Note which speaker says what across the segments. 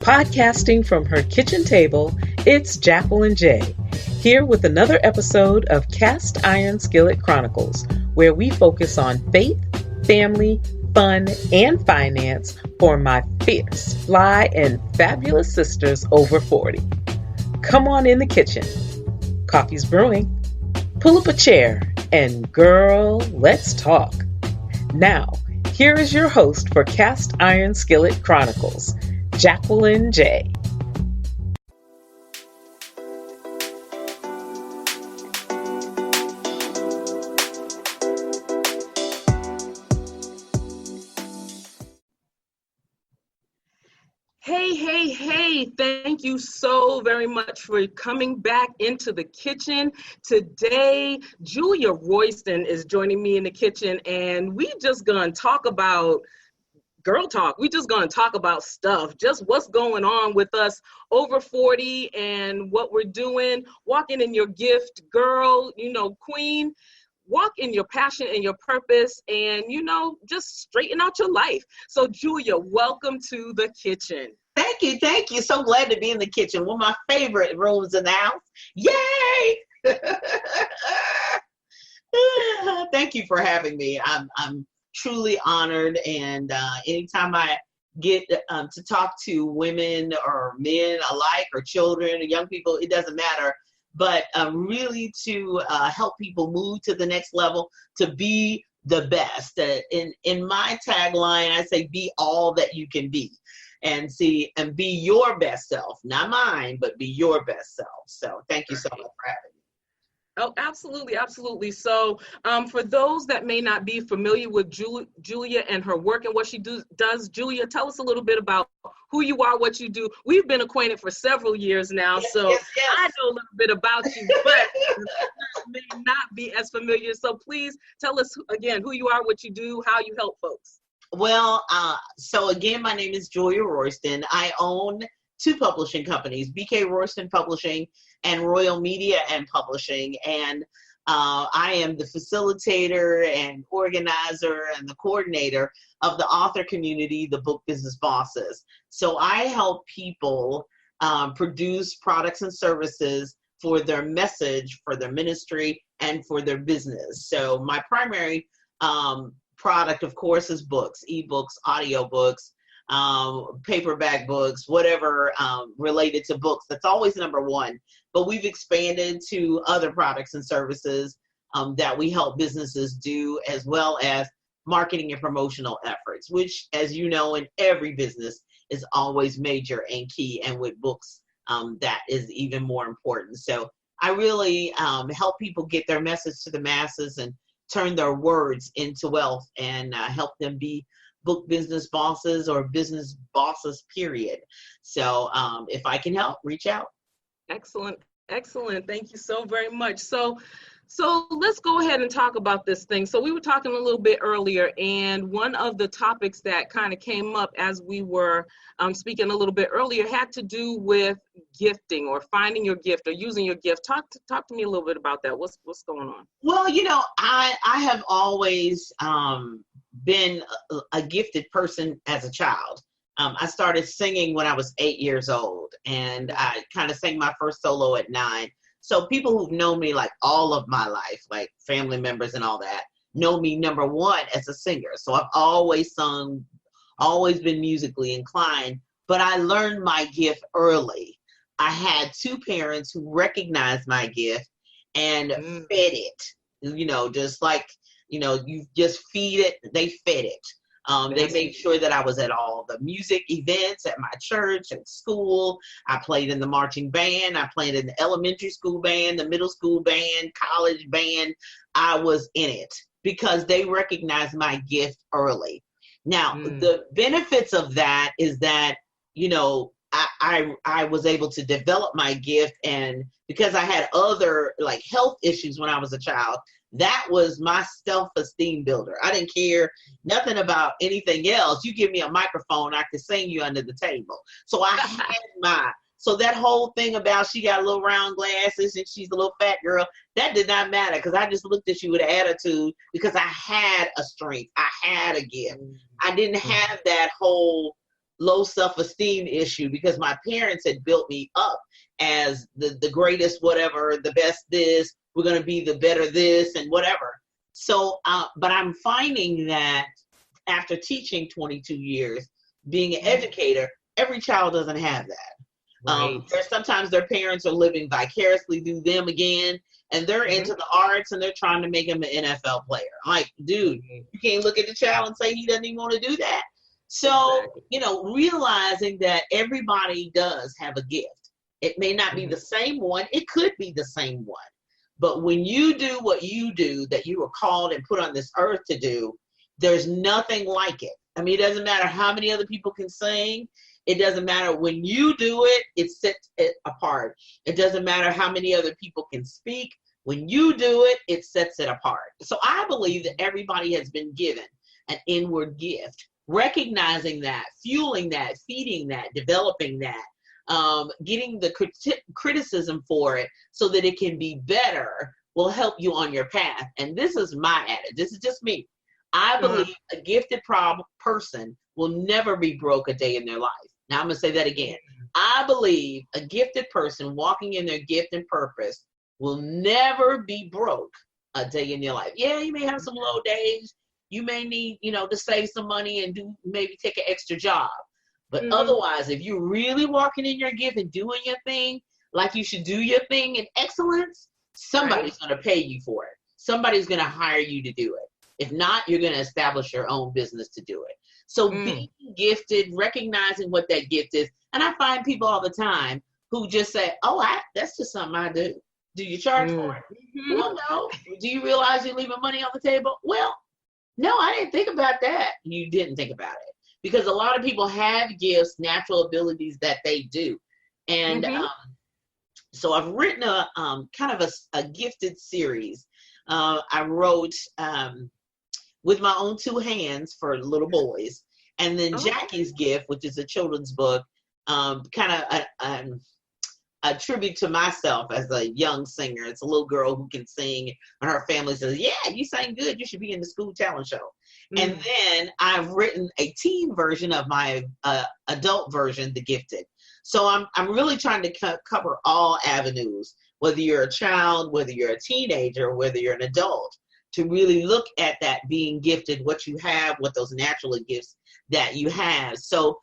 Speaker 1: Podcasting from her kitchen table, it's Jacqueline J. Here with another episode of Cast Iron Skillet Chronicles, where we focus on faith, family, fun, and finance for my fierce, fly, and fabulous sisters over 40. Come on in the kitchen. Coffee's brewing. Pull up a chair and girl, let's talk. Now, here is your host for Cast Iron Skillet Chronicles, Jacqueline J. Hey, thank you so very much for coming back into the kitchen. Today, Julia Royston is joining me in the kitchen, and we just gonna talk about girl talk. We just gonna talk about stuff, just what's going on with us over 40 and what we're doing. Walking in your gift, girl, queen. Walk in your passion and your purpose and, just straighten out your life. So, Julia, welcome to the kitchen.
Speaker 2: Thank you. So glad to be in the kitchen. One of my favorite rooms in the house. Yay! Thank you for having me. I'm truly honored, and anytime I get to talk to women or men alike, or children or young people, it doesn't matter, but really to help people move to the next level, to be the best. In my tagline, I say, be all that you can be. And be your best self, not mine, but be your best self. So thank you so much for having me.
Speaker 1: Oh, absolutely. So for those that may not be familiar with Julia and her work and what she does, Julia, tell us a little bit about who you are, what you do. We've been acquainted for several years now, yes. I know a little bit about you, but may not be as familiar. So please tell us again who you are, what you do, how you help folks.
Speaker 2: Well, so again, my name is Julia Royston. I own two publishing companies, BK Royston Publishing and Royal Media and Publishing. And I am the facilitator and organizer and the coordinator of the author community, the Book Business Bosses. So I help people produce products and services for their message, for their ministry, and for their business. So my primary product, of course, is books, ebooks, audiobooks, paperback books, whatever related to books. That's always number one. But we've expanded to other products and services that we help businesses do, as well as marketing and promotional efforts, which, as you know, in every business is always major and key. And with books, that is even more important. So I really help people get their message to the masses and turn their words into wealth, and help them be book business bosses or business bosses, period. So if I can help, reach out.
Speaker 1: Excellent. Thank you so very much. So let's go ahead and talk about this thing. So we were talking a little bit earlier, and one of the topics that kind of came up as we were speaking a little bit earlier had to do with gifting, or finding your gift, or using your gift. Talk to me a little bit about that. What's going on?
Speaker 2: Well, I have always been a gifted person as a child. I started singing when I was 8 years old, and I kind of sang my first solo at 9. So people who've known me like all of my life, like family members and all that, know me, number one, as a singer. So I've always sung, always been musically inclined, but I learned my gift early. I had two parents who recognized my gift and fed it, just like, you just feed it, they fed it. They made sure that I was at all the music events at my church and school. I played in the marching band. I played in the elementary school band, the middle school band, college band. I was in it because they recognized my gift early. Now, the benefits of that is that, I was able to develop my gift, and because I had other like health issues when I was a child, that was my self-esteem builder. I didn't care nothing about anything else. You give me a microphone, I could sing you under the table. So I had so that whole thing about she got little round glasses and she's a little fat girl, that did not matter, because I just looked at you with an attitude, because I had a strength. I had a gift. I didn't have that whole low self-esteem issue because my parents had built me up as the greatest whatever, the best this, we're going to be the better this and whatever. So, but I'm finding that after teaching 22 years, being an educator, every child doesn't have that.
Speaker 1: Right.
Speaker 2: There's sometimes their parents are living vicariously through them again, and they're into the arts and they're trying to make him an NFL player. I'm like, dude, you can't look at the child and say he doesn't even want to do that. So, realizing that everybody does have a gift. It may not be the same one. It could be the same one. But when you do what you do, that you were called and put on this earth to do, there's nothing like it. I mean, it doesn't matter how many other people can sing. It doesn't matter when you do it, it sets it apart. It doesn't matter how many other people can speak. When you do it, it sets it apart. So I believe that everybody has been given an inward gift. Recognizing that, fueling that, feeding that, developing that, getting the criticism for it so that it can be better will help you on your path. And this is my adage. This is just me. I believe a gifted person will never be broke a day in their life. Now I'm going to say that again. I believe a gifted person walking in their gift and purpose will never be broke a day in your life. Yeah, you may have some low days. You may need, to save some money and maybe take an extra job. But otherwise, if you're really walking in your gift and doing your thing like you should do your thing in excellence, somebody's going to pay you for it. Somebody's going to hire you to do it. If not, you're going to establish your own business to do it. So being gifted, recognizing what that gift is. And I find people all the time who just say, oh, that's just something I do. Do you charge for it? Well, no. Do you realize you're leaving money on the table? Well, no, I didn't think about that. You didn't think about it. Because a lot of people have gifts, natural abilities that they do. And so I've written a kind of a gifted series. I wrote with my own two hands for little boys. And then Jackie's Gift, which is a children's book, kind of a tribute to myself as a young singer. It's a little girl who can sing, and her family says, yeah, you sang good. You should be in the school talent show. And then I've written a teen version of my adult version, The Gifted. So I'm really trying to cover all avenues, whether you're a child, whether you're a teenager, whether you're an adult, to really look at that being gifted, what you have, what those natural gifts that you have. So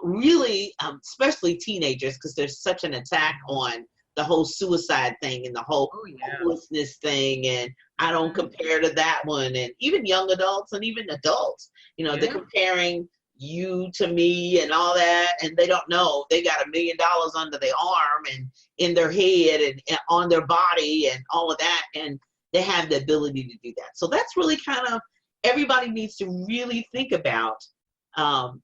Speaker 2: really, especially teenagers, because there's such an attack on the whole suicide thing and the whole hopelessness thing, and I don't compare to that one, and even young adults and even adults, they're comparing you to me and all that, and they don't know they got $1 million under their arm and in their head and on their body and all of that, and they have the ability to do that. So that's really kind of, everybody needs to really think about,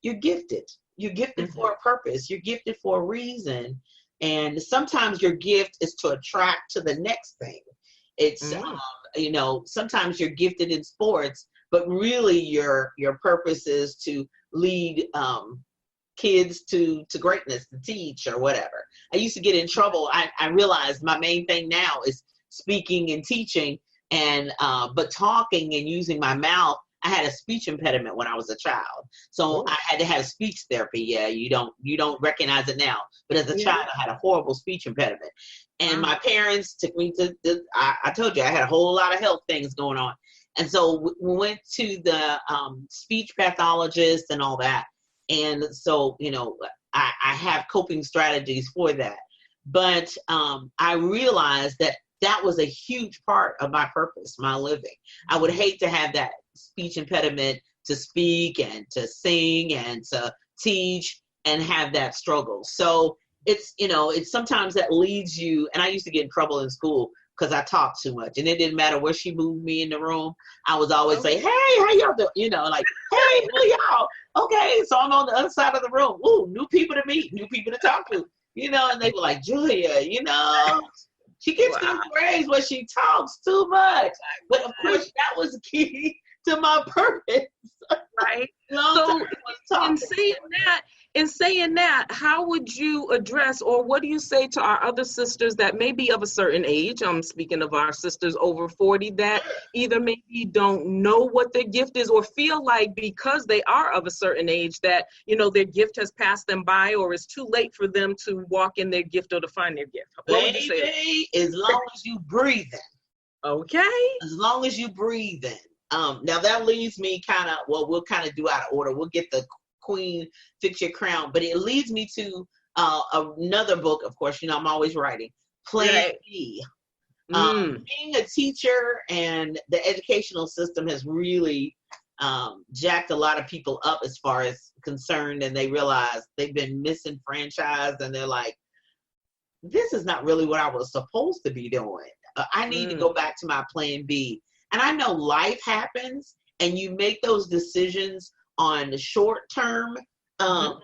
Speaker 2: you're gifted. You're gifted for a purpose. You're gifted for a reason. And sometimes your gift is to attract to the next thing. It's, sometimes you're gifted in sports, but really your purpose is to lead kids to greatness, to teach or whatever. I used to get in trouble. I realized my main thing now is speaking and teaching, and but talking and using my mouth. I had a speech impediment when I was a child, so I had to have speech therapy. Yeah, you don't recognize it now, but as a child, I had a horrible speech impediment, and my parents took me to. I told you I had a whole lot of health things going on, and so we went to the speech pathologist and all that, and so I have coping strategies for that, but I realized that was a huge part of my purpose, my living. I would hate to have that speech impediment to speak and to sing and to teach and have that struggle. So it's sometimes that leads you, and I used to get in trouble in school because I talked too much, and it didn't matter where she moved me in the room. I was always say, hey, how y'all doing? Like, hey, who y'all? Okay, so I'm on the other side of the room. Ooh, new people to meet, new people to talk to, and they were like, Julia, she gets good grades when she talks too much. But of course, that was key to my purpose.
Speaker 1: Right. So in saying that, In saying that, how would you address, or what do you say to our other sisters that may be of a certain age? I'm speaking of our sisters over 40 that either maybe don't know what their gift is or feel like because they are of a certain age that, you know, their gift has passed them by or it's too late for them to walk in their gift or to find their gift. What would you say?
Speaker 2: Baby, as long as you breathing.
Speaker 1: Okay.
Speaker 2: As long as you breathing. Now that leads me kind of, well, we'll kind of do out of order. We'll get the Queen Fix Your Crown, but it leads me to another book. Of course, you know I'm always writing. Plan B. Being a teacher and the educational system has really jacked a lot of people up as far as concerned, and they realize they've been misenfranchised, and they're like, "This is not really what I was supposed to be doing. I need to go back to my Plan B." And I know life happens, and you make those decisions on the short-term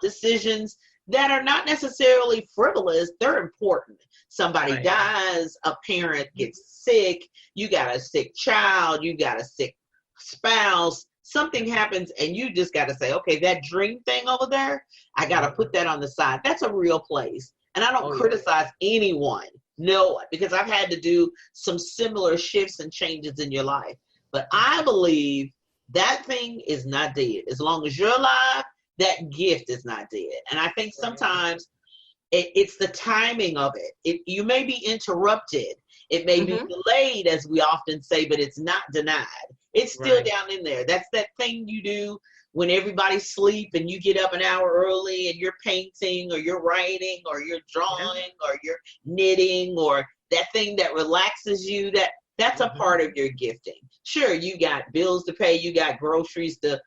Speaker 2: decisions that are not necessarily frivolous. They're important. Somebody dies, a parent gets sick, you got a sick child, you got a sick spouse, something happens, and you just got to say, okay, that dream thing over there, I got to put that on the side. That's a real place. And I don't criticize anyone, no one, because I've had to do some similar shifts and changes in your life. But I believe that thing is not dead. As long as you're alive, that gift is not dead. And I think sometimes it's the timing of it. You may be interrupted. It may be delayed, as we often say, but it's not denied. It's still down in there. That's that thing you do when everybody's asleep and you get up an hour early and you're painting or you're writing or you're drawing or you're knitting, or that thing that relaxes you, that's a part of your gifting. Sure, you got bills to pay, you got groceries to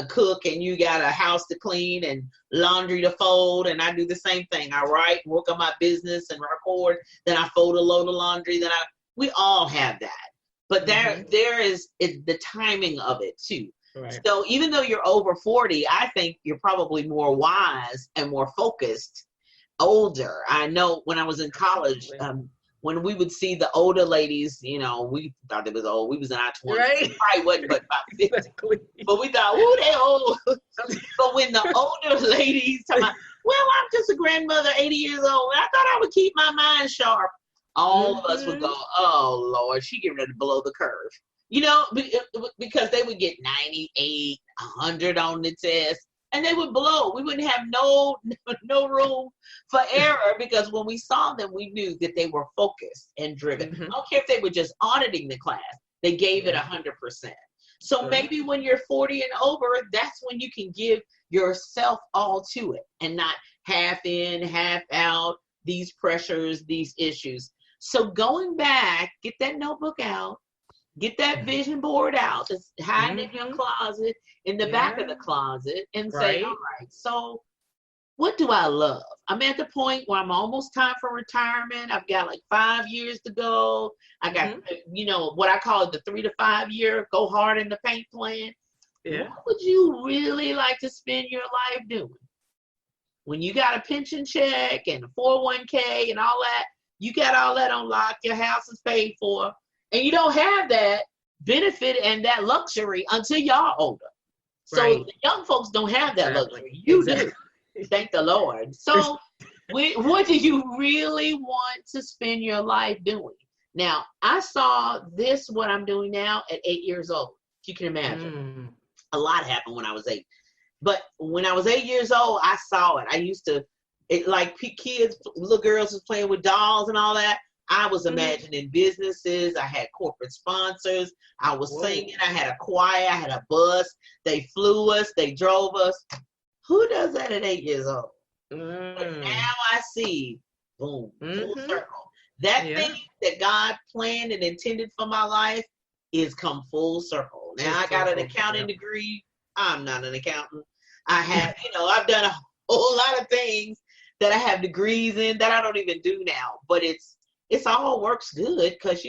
Speaker 2: cook, and you got a house to clean and laundry to fold, and I do the same thing. I write, work on my business and record, then I fold a load of laundry, we all have that. But there is the timing of it too. Right. So even though you're over 40, I think you're probably more wise and more focused, older. I know when I was in college, when we would see the older ladies, you know, we thought it was old. We was in our 20s. Right. Probably wasn't but about 50. Exactly. But we thought, ooh, they old. But when the older ladies talking about, well, I'm just a grandmother, 80 years old, and I thought I would keep my mind sharp. All of us would go, oh, Lord, she getting ready to blow the curve. You know, because they would get 98, 100 on the test, and they would blow. We wouldn't have no room for error, because when we saw them, we knew that they were focused and driven. I don't care if they were just auditing the class. They gave it 100%. So maybe when you're 40 and over, that's when you can give yourself all to it and not half in, half out, these pressures, these issues. So going back, get that notebook out. Get that vision board out. Just hide in your closet, in the back of the closet, and say, all right, so what do I love? I'm at the point where I'm almost time for retirement. I've got like 5 years to go. I got, you know, what I call it, the 3 to 5 year, go hard in the paint plan. Yeah. What would you really like to spend your life doing? When you got a pension check and a 401k and all that, you got all that on lock, your house is paid for. And you don't have that benefit and that luxury until y'all older. So the young folks don't have that luxury. You do. Thank the Lord. So what do you really want to spend your life doing? Now, I saw what I'm doing now at 8 years old. You can imagine. A lot happened when I was 8. But when I was 8 years old, I saw it. I used to, like kids, little girls was playing with dolls and all that. I was imagining businesses. I had corporate sponsors. I was singing. I had a choir. I had a bus. They flew us. They drove us. Who does that at 8 years old? But now I see, boom, full circle. That thing that God planned and intended for my life is come full circle. Now I got an accounting degree. I'm not an accountant. I have, I've done a whole lot of things that I have degrees in that I don't even do now. But it's all works good because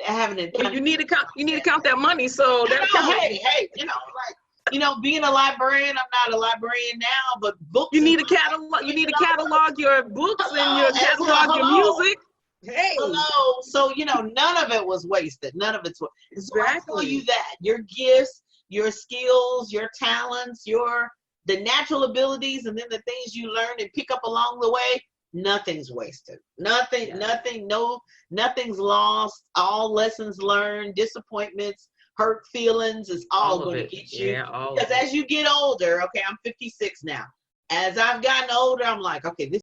Speaker 2: having it.
Speaker 1: You need to count that money. So being a librarian, I'm not a librarian now, but books. You need to catalog your books and your catalog your music. Hey.
Speaker 2: Hello. So none of it was wasted. None of it's wasted. So I tell you that your gifts, your skills, your talents, the natural abilities and then the things you learn and pick up along the way, nothing's wasted. Nothing's lost. All lessons learned, disappointments, hurt feelings is all going to get you. Because as you get older, okay, I'm 56 now. As I've gotten older, I'm like, okay, this